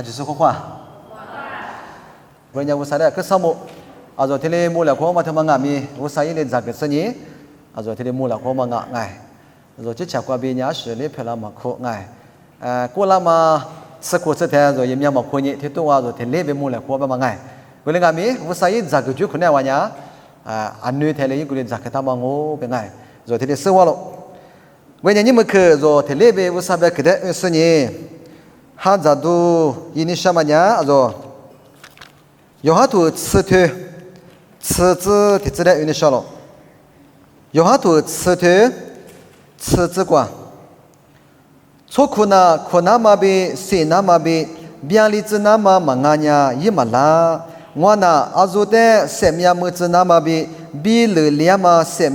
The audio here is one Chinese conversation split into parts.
就是话。人家乌萨的，可什么？这里木了，我们他们阿米乌萨伊的这个生意，这里木了，我们哎，这吃过别人是里漂亮嘛苦哎，过了嘛吃苦吃甜，也没嘛苦呢，这多这里边木了，我们哎，过了阿米乌萨伊这个就可能玩呀，安女这里一个人这个他们我边哎，这里生活了，为人你们去这里边乌萨边去的生意，哈这都印尼什么呀？有好多吃的。吃子的质量有点小了，有好多吃的吃子光，错苦呢，苦那么比谁那么比，别里子那么忙呀，也没啦。我呢，做的什么么子那么比，比了两么什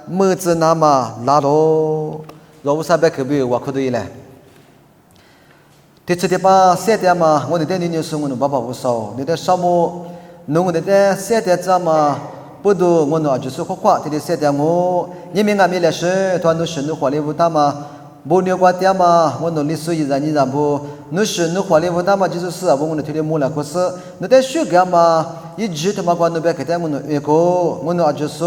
么子那么拉喽。若不是别可比，我可对了。这吃的吧，谁的嘛？我那天你说我那爸爸不少，那天上午。农的在晒的这么不多，我那就是花花，这里晒的我，你们俺们来说，团都是农花里乌大嘛，不牛瓜的嘛，我那里所以让你让不，农是农花里乌大嘛，就是我那这里木了，可是那在水干嘛，一直他妈管那边给他们那一个，我那就是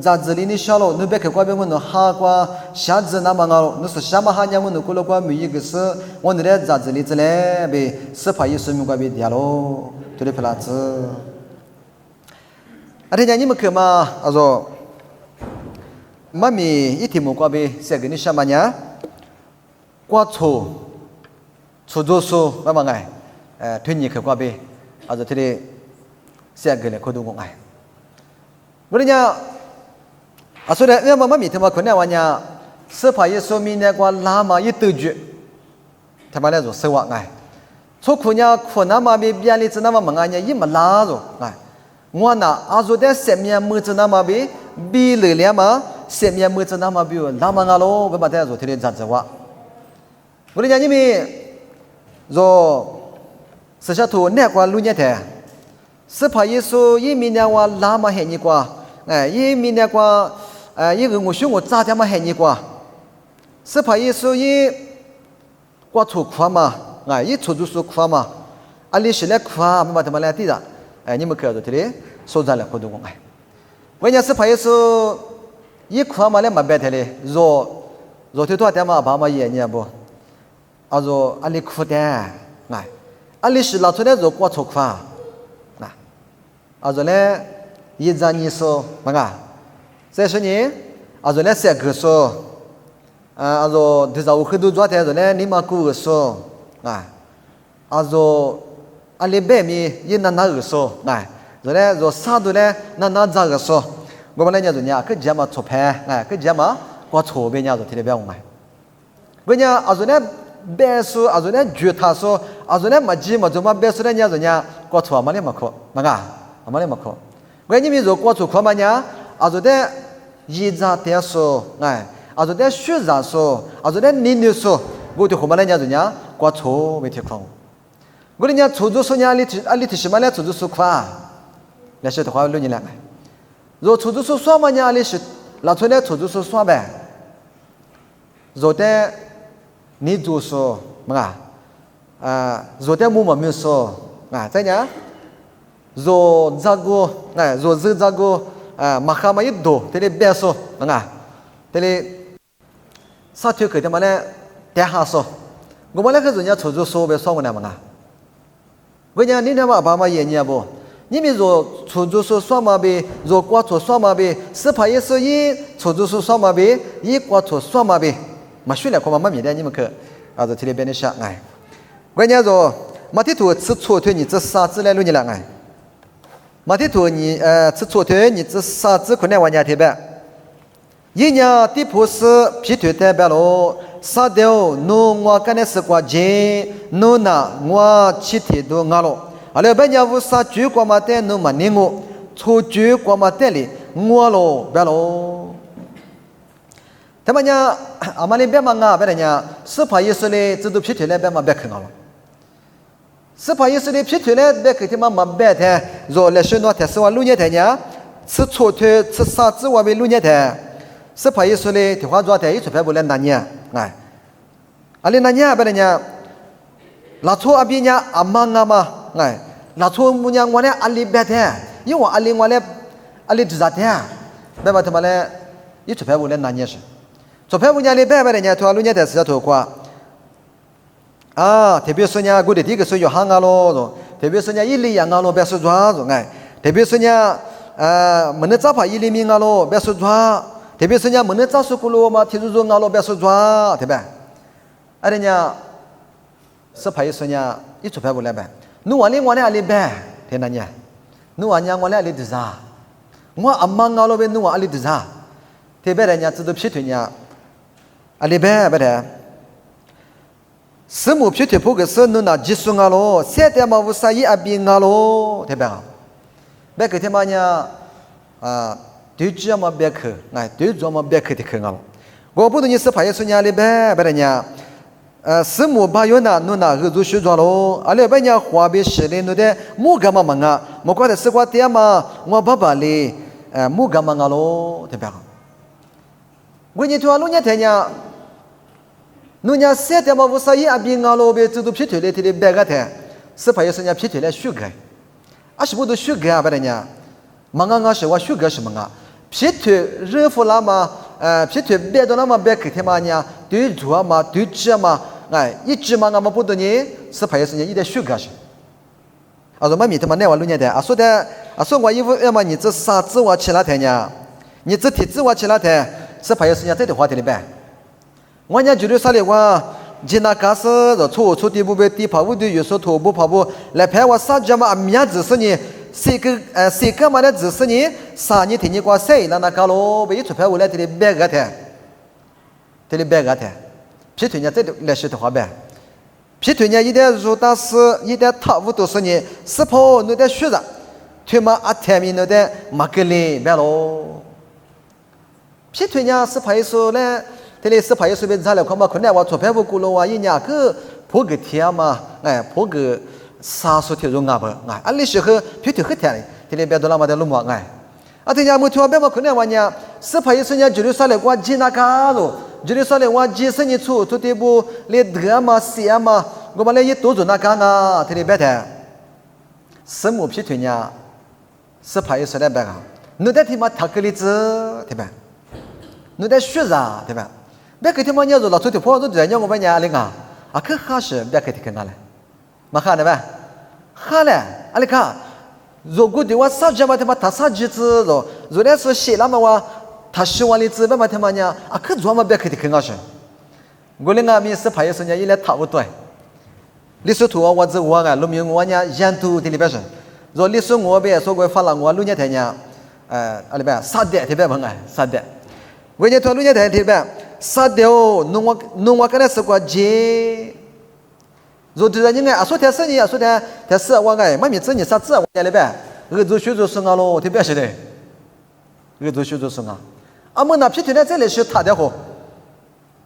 杂志里你晓了，那边给瓜边我那哈瓜，下子那么高，那是什么哈年我那过了瓜没一个是，我那在杂志里之类呗，是怕有生命瓜边掉喽。这里不拉子，人家你们去嘛？妈咪一天没过呗，谁给你什么呢？过出租车，妈妈哎，推你去过呗，这里谁给你可多我哎？我人家，说的，我妈咪他妈可能玩呀，是怕有说明那个拉嘛一兜住，他妈来做生活哎。错苦呢，苦那么比别里子那么忙呢，也没拉着哎。我呢，做的什么么子那么比了了嘛，什么么子那么比那么咯，我把它做天天咋子话。我跟你讲，你们说，实际上那个路年的，是怕耶稣一米那话拉嘛很你瓜，哎，一米那个一个我说我咋的嘛很你瓜，是怕耶稣一瓜错苦嘛。一出租车苦嘛，里是来苦啊，没把他们来地的，你们看到这里，说咱来活动哎，为伢是朋友说，一苦嘛来没白的嘞，若头多点嘛，爸妈爷爷不，若里苦的，里是老出来若过错苦啊，若嘞一张你说，再说呢，若嘞三个说，若这早很多昨天若嘞你妈姑说。里边面也那个说，若啥都嘞那咋个说？我们来讲人可讲嘛错判，可讲嘛过错别人就听得别我我讲若嘞别说，若嘞绝他说，若嘞没记嘛就嘛别说人家过错嘛嘞没可，嘛嘞没可。我你们若过错可嘛呢？若嘞一扎点说，若嘞学长说，若嘞你说，我对后面人家。过错没听况，我人家出租车呢，里头什么来出租车快，那些的话论你两个，若出租车算嘛呢，里是拿出来出租车算呗，若的你就说若的我没说再讲，若这个若是这个马哈嘛一多，这里别说这里啥条给他们来点下说。我们那个人家出租车别算过来嘛我讲你那么爸妈爷爷不？你们若出租车算嘛呗，若过错算嘛呗，是怕也是一出租车算嘛呗，一过错算嘛呗，嘛训练过嘛明天你们去，这天边的想我讲说马蹄图吃错腿你这啥子来路你两马蹄图你吃错腿你这啥子可能玩家特别，一年地铺是皮腿代表喽。啥掉弄我干的是过节，弄那我七天都熬了。了别人无啥酒过嘛的，弄嘛你我，出酒过嘛的哩，我咯别咯。他们讲阿妈哩别嘛别人讲，是怕意思哩，这都皮腿嘞别嘛别看了。是怕意思哩皮腿嘞别看他妈别的，若来说那天是我六年的呢，吃错腿吃啥子我为六年的，是怕意思哩，提花昨天一出牌不来拿年。里那年别人家，拉错阿边呀阿妈阿妈哎，拉错木娘我呢阿里白的，因为阿里我呢阿里知道的，白嘛他妈嘞，一出牌我嘞难念是，出牌我伢里白白的伢，托阿路伢在是托quoi。特别是呢，我的第一个是约翰啊咯，特别是呢，伊利亚啊咯，别说抓住哎，特别是呢，没能找怕伊利明啊咯，别说抓，特别是呢，没能找苏古罗嘛，提出说啊咯，别说抓，对吧？阿人家是怕伊说呢，一出牌不来呗，侬阿里我呢阿里呗，听哪呢？侬阿娘我呢阿里的啥？我阿妈啊咯呗，侬阿里的啥？特别人家知道批推呢，阿里呗不的。什么批推不个是侬那技术啊咯，现在嘛无啥一阿边啊咯，对吧？别个他妈呢对住嘛别去，哎，对住嘛别去的去啊咯。我不懂你是怕耶稣呢里呗，别的呢，什么把有那侬那个做学着咯，阿里别呢话别实的侬的木干嘛嘛啊，莫怪的是怪爹嘛，我爸爸哩，木干嘛啊咯，对吧？我你说路呢天呢？侬伢现在嘛无啥一阿边啊咯，别走到批推来，提白个台，是怕有时伢批推来修改，阿是不都修改啊？不然伢，忙啊是我修改什么啊？批推热乎啦嘛，批推白到那么白去天嘛伢，对住嘛，对吃嘛，哎，一吃嘛我们不懂呢，是怕有时伢一点修改是。啊，说嘛米他妈那话路伢的，啊说的，啊说我衣服要么你这啥子我起来台伢，你这体子我起来台，是怕有时伢这点话题里边。我伢就是啥哩话，今那开始就初第不被地跑步的有时候徒步跑步来拍我啥子嘛，明指示你，谁个嘛来指示你，啥你听你过谁那搞咯，被一出牌我来这里白个台，这里白个台，批推呢这里来是的话呗，批推呢一点如大师，一点套路都是你，是跑你得学着，推嘛阿台面你得马格里白咯，批推呢是拍说呢。这里是怕有随便查了，看嘛，可能我做牌不过了哇，一年个破个天嘛，哎，破个30天容啊不，哎，阿里时候批推很天嘞，这里别多那么的路嘛，哎，这家没听别嘛，可能我呢，是怕有时间就是说了，我记那个咯，就是说了，我记生你出这不来得嘛，写嘛，我把那一多做那个啊，这里别的，什么批推呢？是怕有时间别个，你得听嘛，他个例子对吧？你得学着对吧？别个他妈伢子老出去跑，都这样我们伢哩啊，可哈是别个听俺嘞，嘛哈的呗，哈嘞，阿里看，如果对我啥子嘛他妈他啥子子咯，如果是写那么我他希望的字别嘛他妈伢可做嘛别个听俺是，我哩俺们是怕有时间一来差不多，历史图我这我路面我伢沿途的里边是，若历史我别说过发了我路伢台伢，阿里边啥的特别猛啥的，我伢拖路伢台特别。啥的哦，弄我刚才是个接，如果人家说他是你，说他是我哎，妈咪子你啥子我家里边，做学做生啊咯，特别是的，做学做生啊，我那批推的这里是他的货，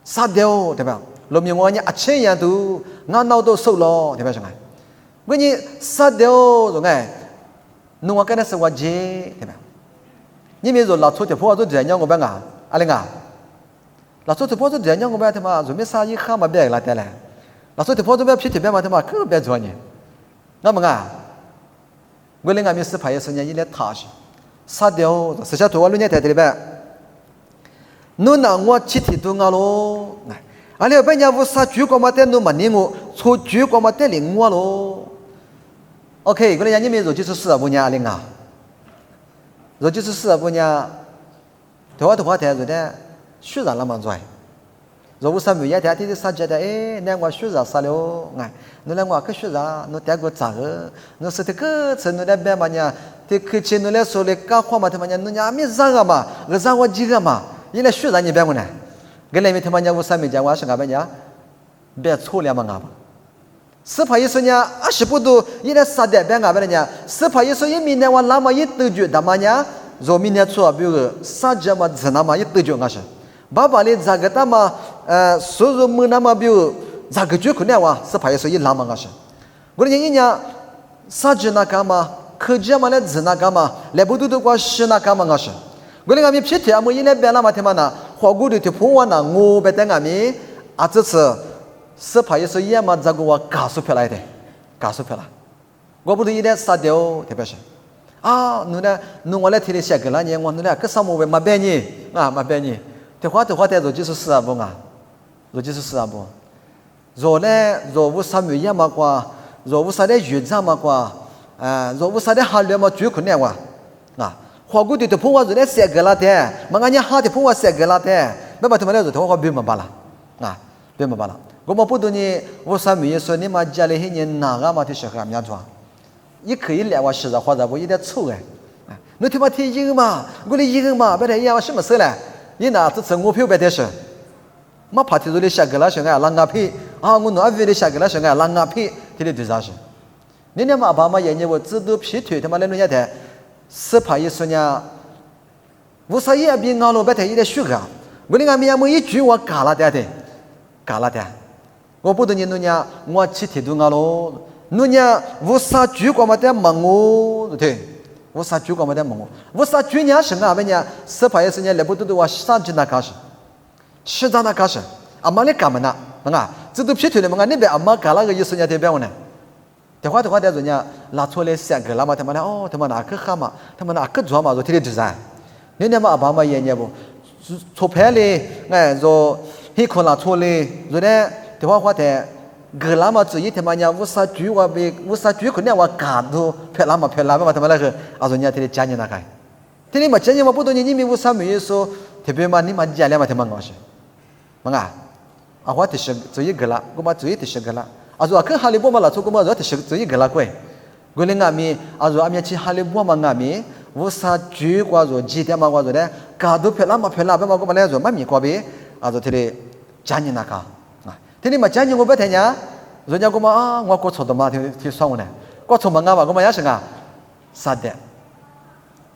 啥的哦，对吧？路面我呢1000元都，俺脑都瘦了，对吧？是吧？我你啥的哦，哎，弄我刚才是个接，对吧？你们说老出去跑都这样我办啊，阿玲啊。老早头跑出这样我们他妈准备啥一哈嘛别来得了，老早头跑出别批特别嘛他妈可别做呢，那么啊，我们俺们是怕有时间一来踏实，啥掉，实下头我路年台的呗，侬那我集体都俺咯，阿里别人无啥主管嘛带侬嘛你我，错主管嘛带领我咯，OK， 我们你们如就是45年领啊，如就是45年，头话台子的。学着那么做，如果是没有的，这啥觉得那我学着啥了？你来我可学着，你带个咋个？你是这个词，你来别嘛呢？这客气你来说的干活嘛？他妈呢？你伢没啥个嘛？我啥我几个嘛？你来学着你别么呢？跟那边他妈呢？我啥没讲？我是干嘛呢？别错了嘛？俺们是怕意思呢？20不多，一来啥的别俺们呢？是怕意思一明年我那么一得决他妈呢？若明年错，比如啥子嘛？是那么一得决俺是。爸爸哩咋个他妈所有么那么比如咋个就可能哇是怕有时一拉嘛个是，我的人家啥子那干嘛，科技嘛来治那干嘛，来不都都过是那干嘛个是，我的俺们皮条么一来别那么他妈呢，花骨头就破完了，我别等俺们这次是怕耶稣也嘛这个我告诉出来的，告诉出来，我不是一点杀掉特别是啊，侬我来听的写个了呢，我侬来个什么为嘛别你啊嘛别你，的话带着就是死啊不啊，就是死啊不，若呢若无啥没也嘛qua，若无啥的原则嘛qua，若无啥的好了嘛最困难哇啊。花姑对的朋友说：“那写个了的，嘛俺家好的朋友写个了的，没把他们来说，他话别么办了，啊，别么办了。我们不懂你，我上面说你嘛家里些人哪个嘛的小孩面装，也可以来我实在或者我有点臭哎，你他妈听一个嘛，我的一个嘛，别的一样什么事嘞？你那这是我票别的事，嘛怕提出来写个了小孩啷个皮啊？我哪为的写个了小孩啷个皮？提的多少事？你那嘛爸妈爷爷我知道皮腿他妈来弄下台。”是怕耶稣呢，我说也比俺老白太有点虚个，我那个面没一句我嘎了的，我不懂你弄呢，我去提到俺老，弄呢我啥句过么的问我，对，我啥句过么的问我啥句呢是俺们呢，是怕耶稣呢来不都我上去那开始，实在那开始，阿妈你干么呢？啊，这都皮腿的嘛，那边阿妈嘎了个耶稣呢代表我呢。的话的人家拿出来三个，那么他们哦，他们哪个好嘛？他们哪个做嘛？做天天做啥？你那么阿爸妈爷爷不？出牌嘞，哎，说he可拿出来，说呢，的话的，个那么注意他们家无啥猪我被无啥猪可能我干都拍那么他们那个，啊，说人家天天讲你那个，天天嘛讲你嘛不懂你们无啥没有说，特别嘛你嘛讲了嘛他们讲是，嘛啊，我就是注意个了，我嘛注意就是个了。啊，说看哈利波嘛，老出国嘛，说是这一个啦，贵，我的俺们啊，说俺们去哈利波嘛，俺们我啥酒瓜说几点嘛，我说的，搞都漂亮嘛，别嘛我们来说嘛米瓜呗，啊，说这里讲你那个啊，这里嘛讲你我不听呀，人家我嘛啊，我过错的嘛，就算我呢，过错嘛俺嘛，我们也是啊，啥的，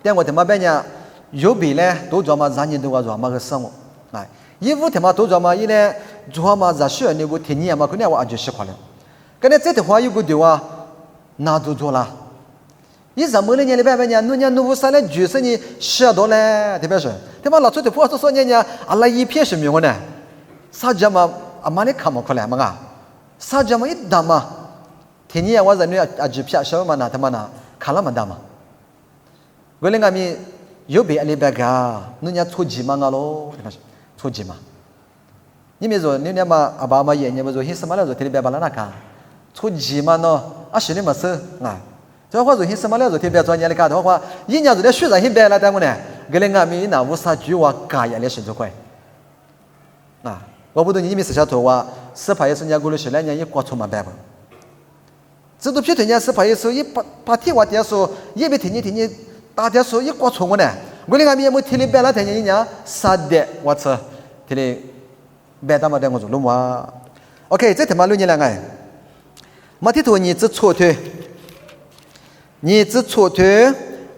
但我他妈别呢，有比呢，都做嘛，让你都我做嘛个生活，哎，衣服他妈都做嘛，伊呢做嘛热血，你我听你嘛，可能我按就习惯了。刚才这的话有个对话，那都做了。你怎么了？你礼拜年，侬啥嘞？就是你学到嘞，特别是，对吧？老出的话说人家阿拉一片是没有呢，啥叫嘛？阿妈你看嘛，可来嘛啊？啥叫嘛？一打嘛？听你我人家啊就偏什么嘛？他妈呢？看了嘛打嘛？为了俺们有别礼拜个，人家出钱嘛啊喽，对吧？出钱嘛？你们说，你嘛阿爸妈爷爷们说，什么来说？天天别把那个。出钱嘛喏，啊是你么事啊？这话说些什么了？昨天别专业的干的话，人家说的学生些别来带我呢，给人俺们那无啥句话干也来写这块。啊，我不懂你们是小头啊，是怕也是人家过了12年也过错嘛办不？这都批人家是怕也是一把天话点说，也别听你大点说也过错我呢，我的俺们也没听你别来听人家啥的，我操，听你别他妈的我做了嘛。OK， 这他妈6年两个。马提托你只错腿，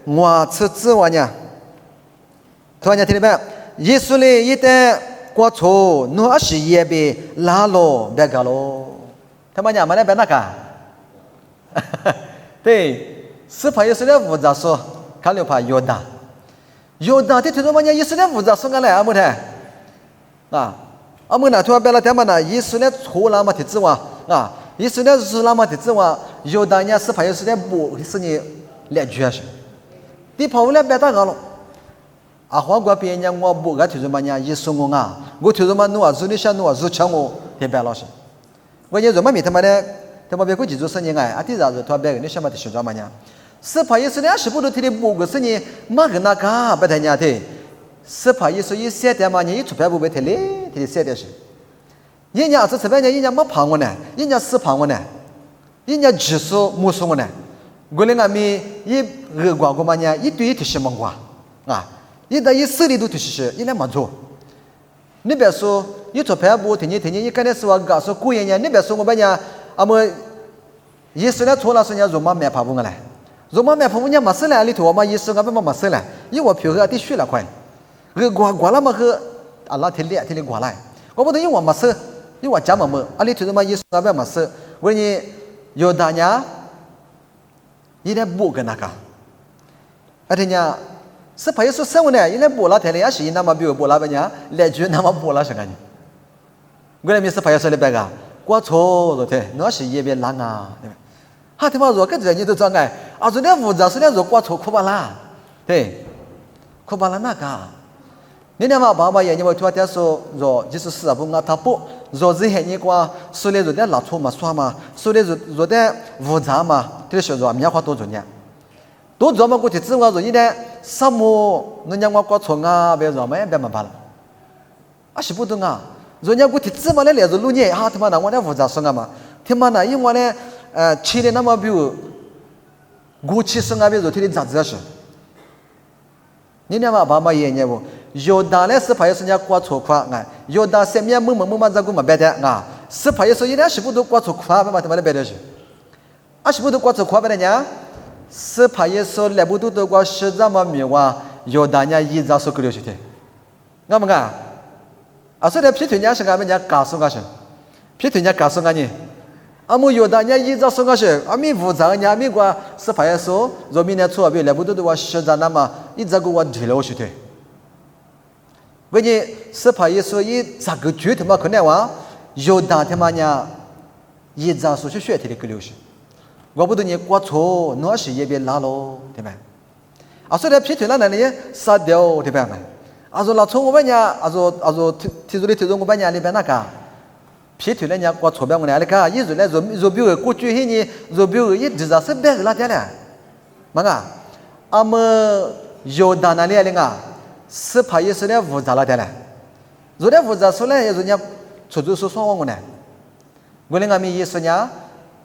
我吃指望呢。突然间听明白，耶稣嘞一旦过错，侬是也被拉喽，别搞喽。他妈娘们来别那个，对，是怕耶稣来负责说，看了怕犹大的听说嘛娘耶稣来负责说个来阿木的，啊，阿木那突然别了他们呢，耶稣来错了嘛提指望啊。意思呢是那么的指望，有当年是怕有时间不是你来决是，你跑不来别打个了。啊，华国别人我不个提出嘛呢，意思我啊，我提出嘛侬啊，是你想侬啊，是抢我，别别老师。我也说嘛没他妈的，他妈别个记住是你哎，啊，第二是他别个你想嘛的学着嘛呢，是怕有时间是不都提的不个是你，嘛个那个不太伢的，是怕有时一三点嘛，你一出牌不被提嘞，提3点是。人家是这边人家没怕我呢，人家是怕我呢，人家技术没说我呢。我的俺们一二瓜个嘛呢，一堆提些么瓜啊，一到一手里都提些，一来没做。你别说一做牌不听你，一刚才说我告诉古人家，你别说我把人家阿么，一说了错了，说人家肉麻面怕不我来，肉麻面怕我人家没事来里头，我嘛一说我不没事来，因为我票和得学了快，二瓜了嘛和阿拉提里瓜来，我不等于我没事。因为我家嘛么，阿里头嘛，耶稣那边嘛是，问你有大家，一点不跟那个，而且呢，是怕耶稣生活呢，一点不拉天里也是那么比如不拉边呢，来句那么不拉什么呢？我来没是怕耶稣的别个，过错了的，那是也别难啊，对吧？哈，他妈说个这你都障碍，啊，说那复杂是那说过错可巴啦，对，可巴啦那个。你那嘛爸爸也你们突然说就是是不我他不说这些你瓜说的说的拉错嘛耍嘛，说的说的复杂嘛，这说说棉花多重要，多重嘛过去自我说一点什么人家我过错啊，别说嘛别嘛罢了，啊是不懂啊，人家过去自嘛来来说路年啊他妈的我那复杂说啊嘛，他妈的因为呢吃的那么比如过去说啊别说他的咋子是。你那嘛爸爸也你不，有的嘞是怕有人家过错夸啊，有的身边么这个嘛别的啊，是怕有时候一点是不都过错夸，别嘛他妈的别的是，啊是不都过错夸别的呢？是怕有时候来不都过实在嘛没哇，有的人一早说个流去的，俺们讲，啊说的批评人家是俺们人家告诉我是，批评人家告诉我呢。阿姆有的人一早说个是，阿米复杂人家米个是怕有时候，若明年初二来不都过实在那么一早个我提了去的。为你是怕有时候一这个剧他妈可能话，有的他妈呢一早说去学题的个流去。我不懂你过错，那是也别拉喽，对吧？啊，所以批评了那里杀掉，对吧？啊，说那从我们家，啊说提出我们家里边那个，批评人家过错别我那里个，一说来说比如过去些年，比如一直在是别个那点嘞，嘛个，阿么有的那里的个，是怕也是来复杂那点嘞，如来复杂说来，人家出租说我呢，我那个没意思呢。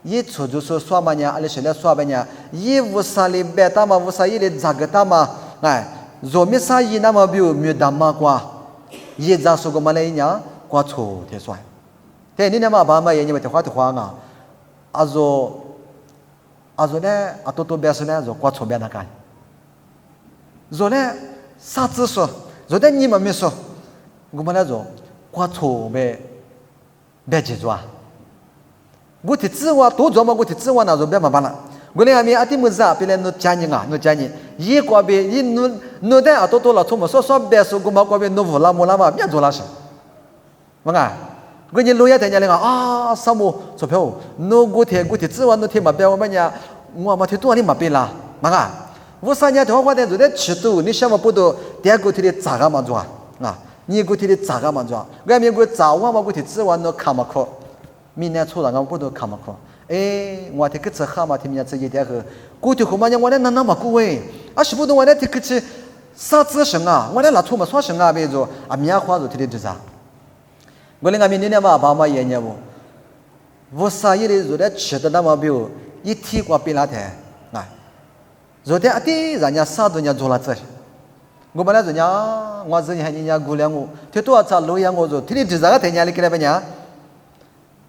一出租说耍嘛呢，阿里现在耍吧呢，一无啥里别打嘛，无啥一里咋个打嘛，哎，若没啥一那么比如没打嘛瓜，一咋说个嘛来呢，瓜错的算，但你那嘛爸妈也你们的话啊，阿说呢，阿多别说呢，说瓜错别那干，说呢啥子说，说的你们没说，我们来说瓜错别记住啊。我提自我多做嘛，我提自我那就别麻烦了。我那边阿弟么子啊，别来侬讲你啊，侬讲你，一个别一侬的啊多了，从么说别说个嘛，个别侬无啦么啦嘛，别做啦是，嘛个，我你路也听见了啊，什么钞票，侬我提自我侬提嘛别我们家，我嘛提多你嘛别啦，嘛个，我3年头话的就在吃多，你想嘛不多，第二个提的咋个嘛做啊？你个提的咋个嘛做？外面个早晚嘛个提自我侬看嘛可。明年初上我不都看嘛看，哎，我这个这哈嘛，他们家这一点个，过去后嘛呢，我来那么过哎，啊是不懂我来这个去啥子神啊，我来拿出嘛啥神啊，别说啊棉花就提的啥，我那个明年嘛爸妈爷爷不，我啥也的就来吃的那么比如一提过别那台，啊，昨天啊的人家啥都人家做了这，我本来人家我这人家姑娘我，他多少次路样我说，提的这个台家里给来不呢？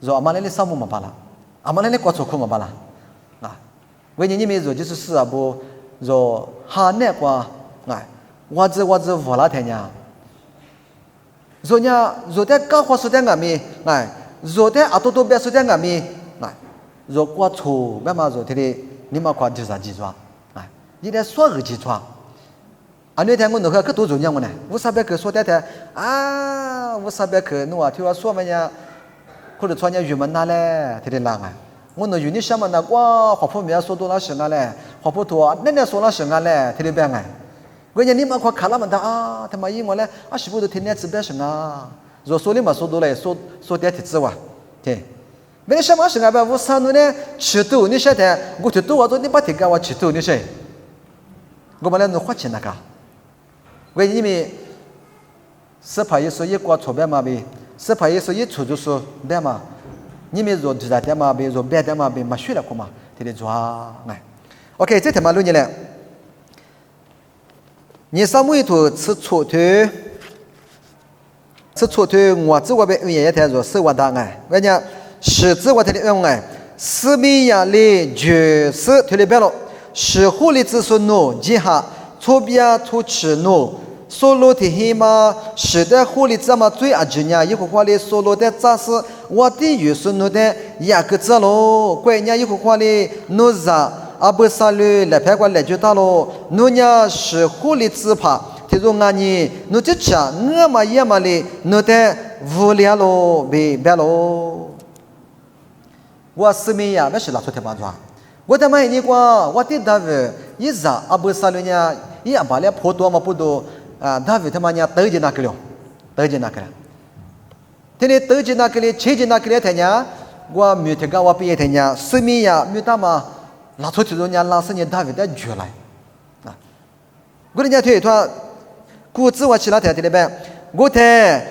说阿妈那里啥么嘛罢了，阿妈那里过错苦嘛罢了，啊，为你们说就是啊不，说哈那瓜，哎，我这无啦天呀，说的高话说的阿咪，哎，说的阿多别说的阿咪，哎，说过错别嘛说的你嘛快就是记住啊，哎，你得说个记住啊，那天我那个可多重要我呢，我啥别去说的啊，我啥别去弄啊，听我说嘛呀。或者穿人家语文那嘞，他的啷啊？我那语你什么那哇，华普面说多了什么嘞？华普多那说了什么嘞？他的变哎，我讲你们快看了嘛？他妈因为嘞，啊是不是天天吃点什么？若说你嘛说多了，说点提子哇，对。没什么什么吧？我上头呢吃多，你晓得？我吃多我说你把提给我吃多，你说？我们来弄花钱那个，为你们是怕有时一挂错别嘛呗。是怕有时一出就说别嘛，你们说知道点嘛，别说别点嘛，别嘛学了过嘛，天天做啊，哎 ，OK， 这天嘛录你了，你上面头吃错头，我这我被语言台说是我答案，我讲是这我台的用哎，四米样的就是推的别了，是狐狸子说 no， 记下错别错吃 no。所罗的黑马是的狐狸这么最阿吉呀，一会话的所罗的扎是我的预算诺的亚个子喽，怪人一会话的诺扎阿不萨律来拍过来就到喽，诺呀是狐狸自怕，他说俺你诺这吃我嘛也嘛的诺的无聊喽，别喽，我死命呀，没事拉出天帮抓。我他妈你过，我的大卫一啥阿不杀了呢？一把来破多嘛不多啊？大卫他妈呢得劲那个了，得劲那个了。天天得劲那个了，切劲那个了，他呢我没听讲我毕业他呢，死命呀没打嘛，拉出去呢拉死你大卫的绝来啊！我人家推他，估计我去那天里边，我台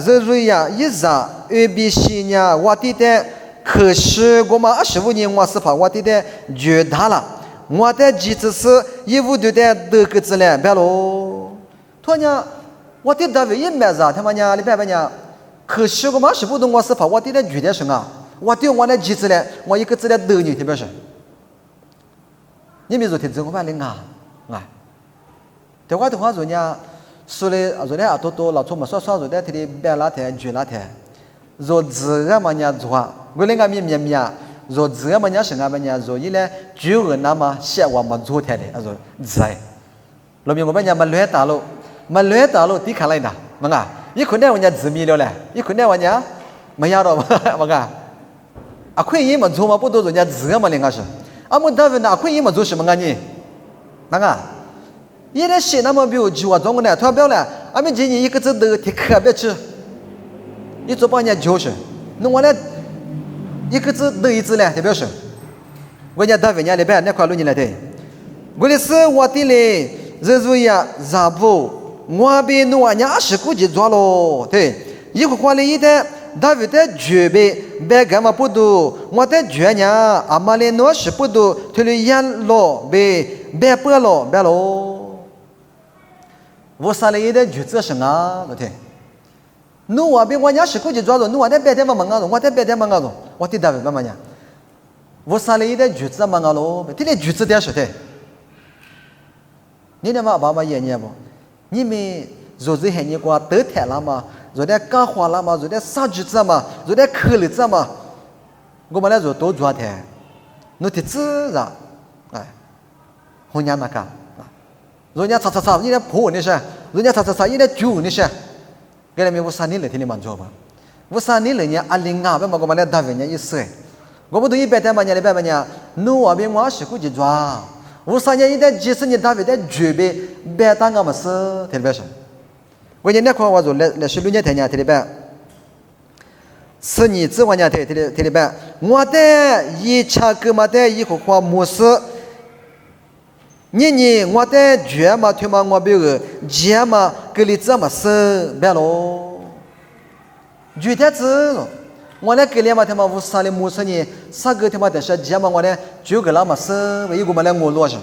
日日呀一啥ABC呢，我的。可是我们25年我是怕我的绝大了，我的机子是15对的这个质量别喽。他呢，我的单位也没啥，他妈呢，你别呢。可是我们25度我是怕我的绝对是啊，我的机子呢，我一个质量都你特别是。你没做听我把你啊，对我的话说呢，说的说的多老粗嘛，说说说的他的别那天绝那天，说自然嘛呢做。我那个面说这个么样是俺们呢？说伊嘞就个那么写我们昨天的，他说在，老明我们呢乱打了，抵看来的，么个，一看呢我呢字密了嘞，一看呢我呢没要到么个，啊，可以么做嘛不多人家字个么两个是，啊么大问呐，可以么做什么个呢？那个，伊嘞写那么比如就我中国呢，他表了，俺们今年一个字都挺特别吃，你做把人家教是，那我呢？一个字都一字嘞，代表是，我家大卫家里边那块路你来的，我的是我的嘞，日呀咋不，我被弄完家是估计抓喽，对，一会花了一的，大卫的绝备，别干嘛不多，我的绝呢，阿妈嘞诺是不多，推了烟喽，别不喽，别喽，我啥嘞的绝子是啊，对不对？侬我被我家是估计抓住，侬我的白天嘛忙啊，我的白天忙啊，我的单位干嘛呢？我啥嘞的橘子忙啊喽，这里橘子点是的。你那嘛爸爸爷爷不？你们若是喊你过得太了嘛，若在干花了嘛，若在杀橘子嘛，若在颗粒子嘛，我们来做多抓的，侬的自然，哎，红娘那个啊，人家擦，你来破那些，人家擦，你来揪那些。给他们我3年来听你们做吧，我3年来呢，阿玲啊，别么我们来单位呢一岁，我不都一百天嘛呢，100呢，侬那边我是估计抓，我3年一旦几十年单位的准备，别当我们是特别是，我今天看我做来16年天呢，特别，10年之外呢，特别，我的一切个嘛的一个话模式。你我的绝嘛推嘛我比如节嘛给你这么是别喽，绝对子我来给你嘛他妈无啥的模式呢，啥个他妈的是节嘛我呢就给那么是为一个嘛来我落实，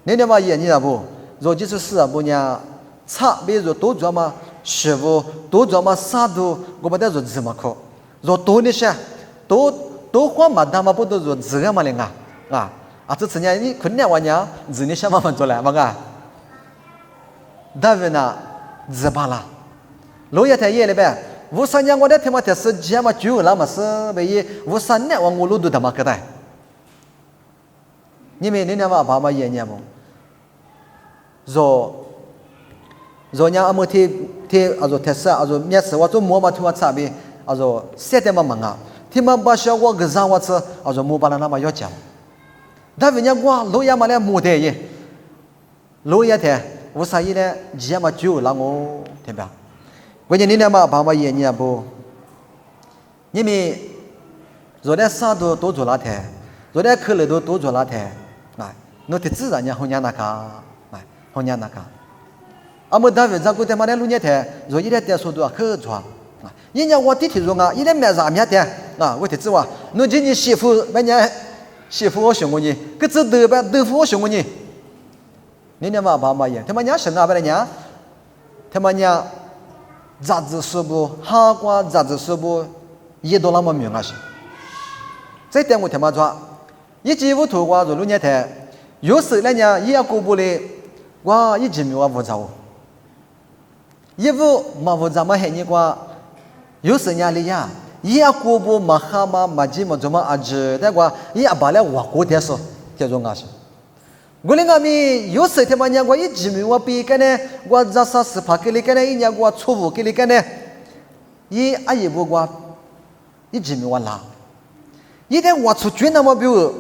你他妈也你不，若就是事不呢，差比如多做嘛师傅多做嘛啥都我们在做怎么可，若多那些多花嘛他妈不都做这个嘛的啊。啊，这次呢，你困难完呢，子女想办法做来嘛个？但是呢，日巴啦，老爷太爷里边，我3年我的他妈的是节嘛就那么是为一，我3年我路都他妈个的。你们那嘛爸妈爷爷不？若呢，阿么天啊，若特色啊，若面试我做么嘛他妈差别啊，若7点嘛忙啊，他妈把小我个让我吃啊，若么把那么要讲。但人家我老爷嘛来没得耶，老爷的我啥意呢？节嘛就让我对吧？关键你那嘛爸妈爷爷不？你们若在啥都多做那天，若在课里都多做那天，哎，那的自然呢好伢那个，哎，好伢那个。阿么单位咱过他妈的路年天，若一天速度啊可抓，啊，人家我地铁中啊，一天没啥面的，啊，我的指望，侬今年媳妇每年。媳妇我想过你，个子豆腐我想过你。你那嘛爸妈也，他妈娘生哪边的娘？他妈娘杂志书不，哈瓜杂志书不，也都那么明啊是。这点我他妈抓，一几五头瓜做6年台，有时那娘也要过不嘞，哇，一几米我不着，一五嘛不着嘛喊你瓜，有时伢里呀。也过不嘛哈嘛嘛几嘛怎么啊子？但个也把来我过点说，这种啊是。我那个咪有时他妈讲我一几米我比个呢，我这啥事怕给你个呢？一年我错误给你个呢？一阿姨不我一几米我拿，一旦我出去那么比如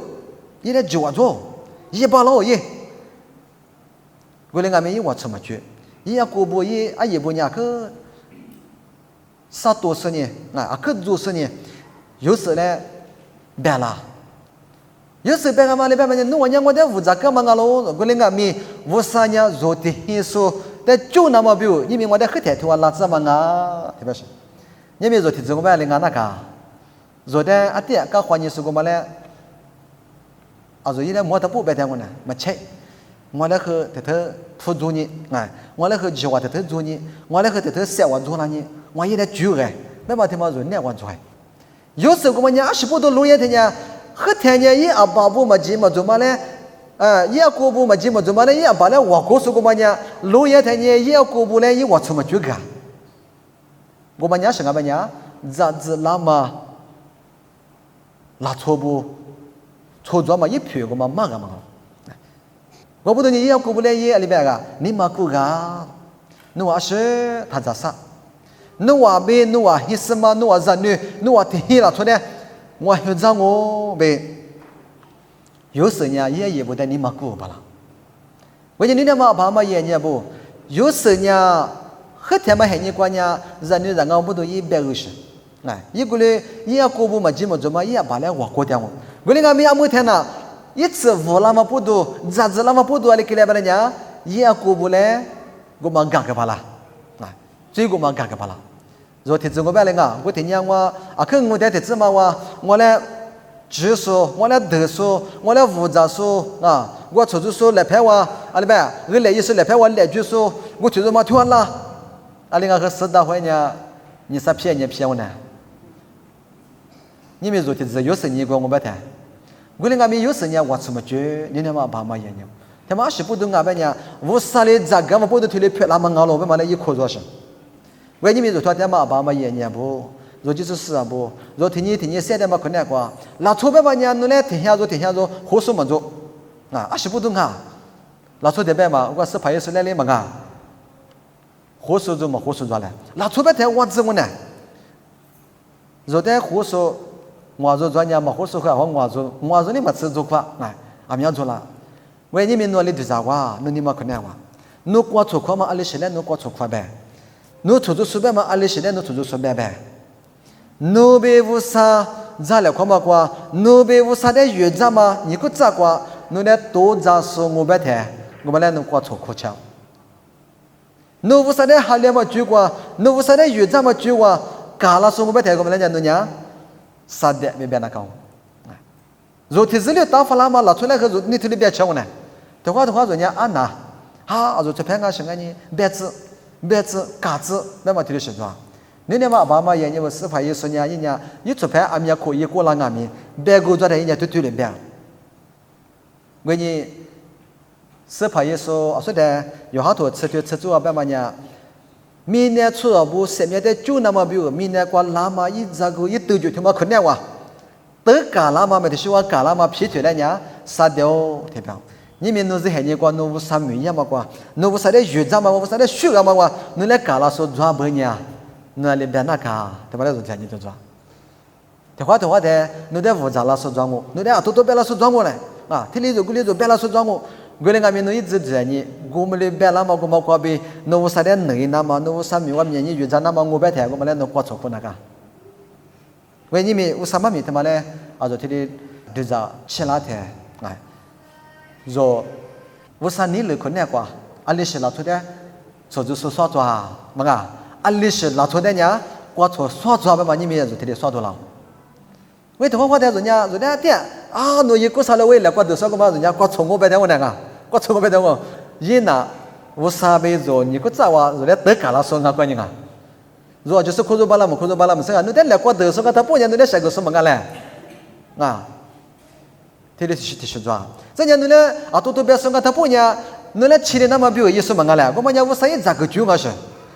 一旦就做一把老爷为了俺们一我出么去一呀过不一啊也不伢个啥多少年啊个多少年有时呢白了有时白个嘛哩白嘛你我伢我的物价干嘛个喽为了俺们无啥伢做的很少但就那么比如你们我的很太多拉子嘛啊对不是你们做的这个嘛哩俺那个做的啊点个环境是个嘛嘞啊做一点没得不白的我呢没吃我来和这头土做呢哎我来和计划这头做呢我来和这头三万做了呢我一点就哎没把他们做2万做有时候我们20不多路也的呢和天呢一阿爸不嘛几嘛做嘛嘞一过不嘛几嘛做嘛嘞一阿爸嘞我告诉我们呢路也的呢一过不嘞一我怎么就干我们呢是干嘛呢咋子那么拉错不错做嘛一票我们嘛干嘛我不懂你要过不来也里边个你嘛过个你话是他咋啥你话呗你话意思嘛你话啥呢你话听了错的我就让我呗有时呢也不得你嘛过不啦为什么你嘛爸嘛也呢不有时呢和他们还你关呢让你让我不都一百50哎一个嘞也过不嘛几么做嘛也把来我过掉我为了俺们也没天呐一次无那么不多咋子那么不多哩给来把人家也过不来我们干个巴啦啊这个们干个巴啦若天子我白了啊我听见我啊可我在天子嘛我来知数我来得数我来物质数啊我出数来拍我啊里边我来一数来拍我来句数我就是嘛突然啦啊里个和4大会呢你啥骗我呢你们若天子有时你跟我白谈我们俺们有时呢，我怎么觉你那么爸妈也呢？他妈是不懂俺们呢，我啥嘞咋个嘛不都推的票那么高了，我们那一哭着是。为你们说他妈爸妈也呢不，若就是是啊不，若听你现在嘛可能quoi，那错别嘛呢，你来停下做，活说嘛做，啊是不懂啊，那错的别嘛，我是朋友是来的嘛啊，活说做了，那错别太我怎么呢？若在活说。我做专家嘛，或是会我做你嘛吃做quoi，哎，俺们要做了。为你们努力的啥话，你们可能话，你过做quoi嘛，阿里现在你过做quoi呗，你出去随便嘛，阿里现在你出去随便呗，你别无啥咋了quoi嘛quoi，你别无啥的月子嘛，你个咋quoi，你来多咋说我白谈，我们来你过做quoi强，你无啥的哈了嘛就quoi，你无啥的月子嘛就quoi，干了说我白谈，我们来讲你讲。啥的没别那讲，若天子里打发了嘛，拿出来个你头里别吃我呢，的话人家啊拿，若这片个是个呢，别子、嘎子，那么头里是做，你那嘛爸妈爷爷我司法也说呢，人家一出片俺们也可以过了俺们，别个做的人家都里边，为你司法也说的有好多吃做别嘛呢。明年出了不下面的就那么比如明年过拉嘛一这个一兜就他妈可能哇，得干拉嘛没得说干拉嘛皮腿来呢杀掉对吧？你们都是海年过弄啥没样嘛过，弄啥的鱼子嘛，弄啥的水嘛过，弄来干了说抓不呢，弄来别那个对吧？来做这你就抓，的话的，弄在物质了说抓我，弄在多别了说抓我嘞啊，天里做别了说抓我。我们俺们弄一直这呢，我们的别那么我们过比弄啥的内那么弄啥米我们你原则那么我白谈我们来弄过错不那个，为你们我什么米他妈嘞？啊，就这里对着其他的哎，说我啥你来可能过，阿里是拿出的，做就是耍抓嘛个，阿里是拿出的呢，过错耍抓嘛你们也就这里耍多了。为什么话的人家点啊？侬一个啥了为了过多少个嘛？人家过错我白谈我那个，过错我白谈我，人呐，我啥辈做你个咋话？人家得干了说俺管你啊？如果就是苦肉巴拉么，是啊？侬得来过多少个？他不然侬得下个什么个嘞？啊，这里是抓，这样侬呢啊？多别说个他不然，侬来吃的那么比如意思么个嘞？我们讲我啥也咋个酒个是？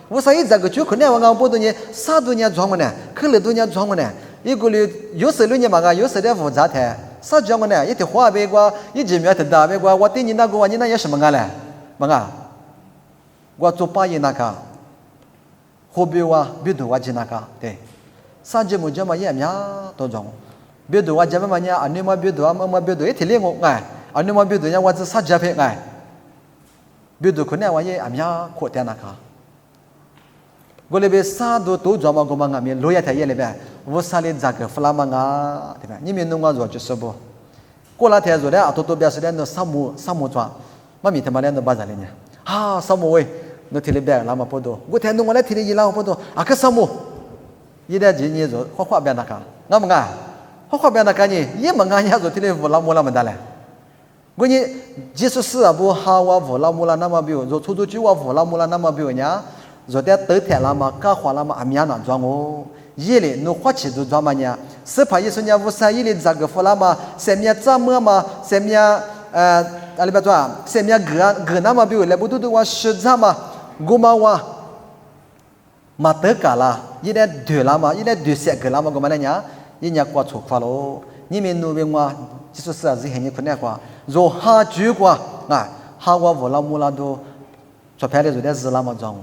我啥也咋个酒？可能我讲不多呢，啥多年装我呢？可乐多年装我呢？一个里有时候你嘛个，有时候复杂的，啥讲我呢？一条话别个，一几秒的大别个，我对你那个，你那也什么个嘞？么个？我做八爷那个，后边我比如我去那个，对，啥节目讲嘛也面都装，别的话，咱们嘛，安尼嘛别的啊，嘛别的，一天我哎，安尼嘛别的呀，我只啥子配哎，别的可能我也俺家扩点那个。我那边啥都做嘛，我们俺们路也太远了呗，我啥哩咋个弗拉嘛啊，对吧？你们弄个做就是不？过两天做的啊，都表示的那啥么做，妈咪他妈的那巴扎哩呢？啊，啥么喂？那天里边那么不多，我天弄我来天里一拉不多，啊个啥么？一点几年做花边那个，俺们啊。花边那个呢，也没俺家做天里乌拉木拉么大嘞。我呢，即使是啊不好啊乌拉木拉那么比如做出租车啊乌拉木拉那么比如呢，做点头天啦嘛，干活啦嘛，俺们那装哦，夜里弄花钱都装嘛呢，是怕一说呢乌山夜里咋个乌拉嘛，上面怎么嘛，上面阿里巴巴上面个那么比如来不都话实在嘛，我嘛话，嘛得干啦，一点对啦嘛，一点对些个啦嘛，我们来呢。人家过错快喽，你们那边嘛，就是啊，是很有可能话，若哈住过啊，哈我乌拉木拉都，做牌的做点日拉么装，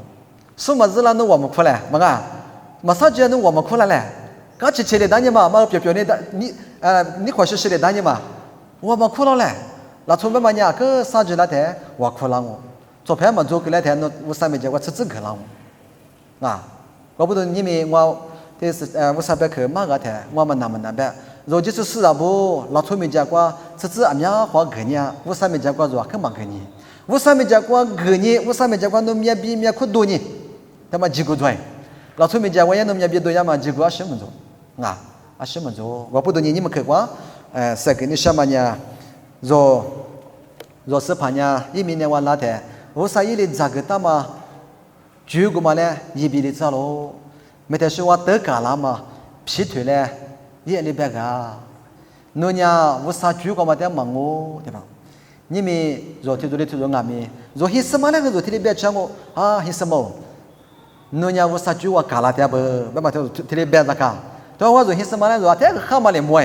什么日拉都我们苦嘞，嘛个，嘛啥子都我们苦了嘞，刚起的当年嘛，嘛表的你快些的当年嘛，我们苦了嘞，那从嘛呀，个啥子那天我苦了我，做牌嘛做个那天那我上面叫我吃个了我，啊，我不懂你们我。这是我上边去马个台，我们那边，如果就是是啊不，老出面讲过，这是俺家花个呢，我上面讲过说干嘛个呢？我上面讲过个呢，我上面讲过弄面比面可多呢，他妈几个多，老出面讲我也弄面比多呀嘛，几个什么做啊？什么做？我不懂你们去过，是跟你什么呢？若是怕呢，一明年我那台，我啥一里咋个他妈，就个嘛呢，一比里走喽。没得说我得干了嘛，劈腿嘞，夜里别个，那呢我啥主个嘛得忙我，对吧？你们昨天俺们，昨天什么那个昨天里别讲我啊，什么？那呢我啥主我干了的不？别嘛天里别那个，对我昨天什么那个，这个蛤蟆里摸，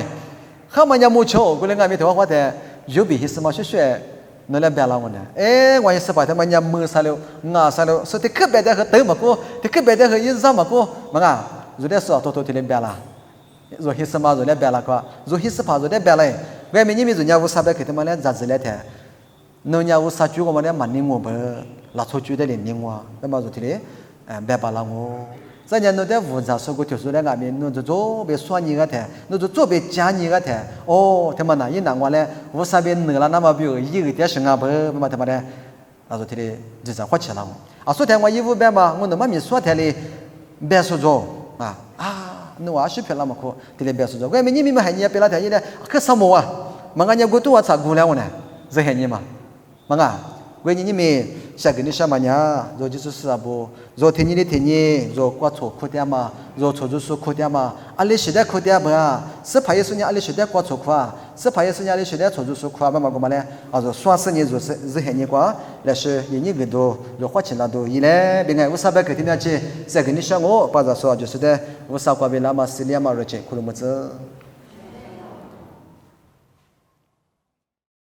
蛤蟆也没巧，过来俺们对我的有比什么学。那来别了我呢？哎，我也是把他们家摸啥了，啊啥了，说的可别的和头么过，的可别的和一日么过，嘛啊，如来说偷的别了，如黑什么如来别了个，如黑是怕如来别了，外面你们人家无啥别给他们来咋子来的，人家无啥就我们来满领我不，拉出去的领我，那么如的嘞，别把了我。咱家那点复杂，说个就是来俺们那就做别算你个台，那就做别加你个台。哦，他妈那一拿过来，我上边弄了那么比如一个点生啊不，那么他妈的，那就提的就是花钱了。啊，昨天我衣服别嘛，我那么没说台里别说着啊，那我是骗了么可，提的别说着。外面你们还你别了台一的，可什么啊？嘛俺家过多少过来我呢？这还你嘛？嘛啊？为你们下个你什么呢？若就是是啊不，若天你，若过错苦点嘛，若错就是苦点嘛，阿里时代苦点不啊？是怕也是你阿里时代过错苦啊，是怕也是你阿里时代错就是苦啊，妈妈干嘛呢？啊，若算是你就是还你过，那是你个多，若花钱那多，伊嘞，别个我上班给天天去，再跟你说我，把这说就是的，我上过边那么4年嘛，而且苦了么子。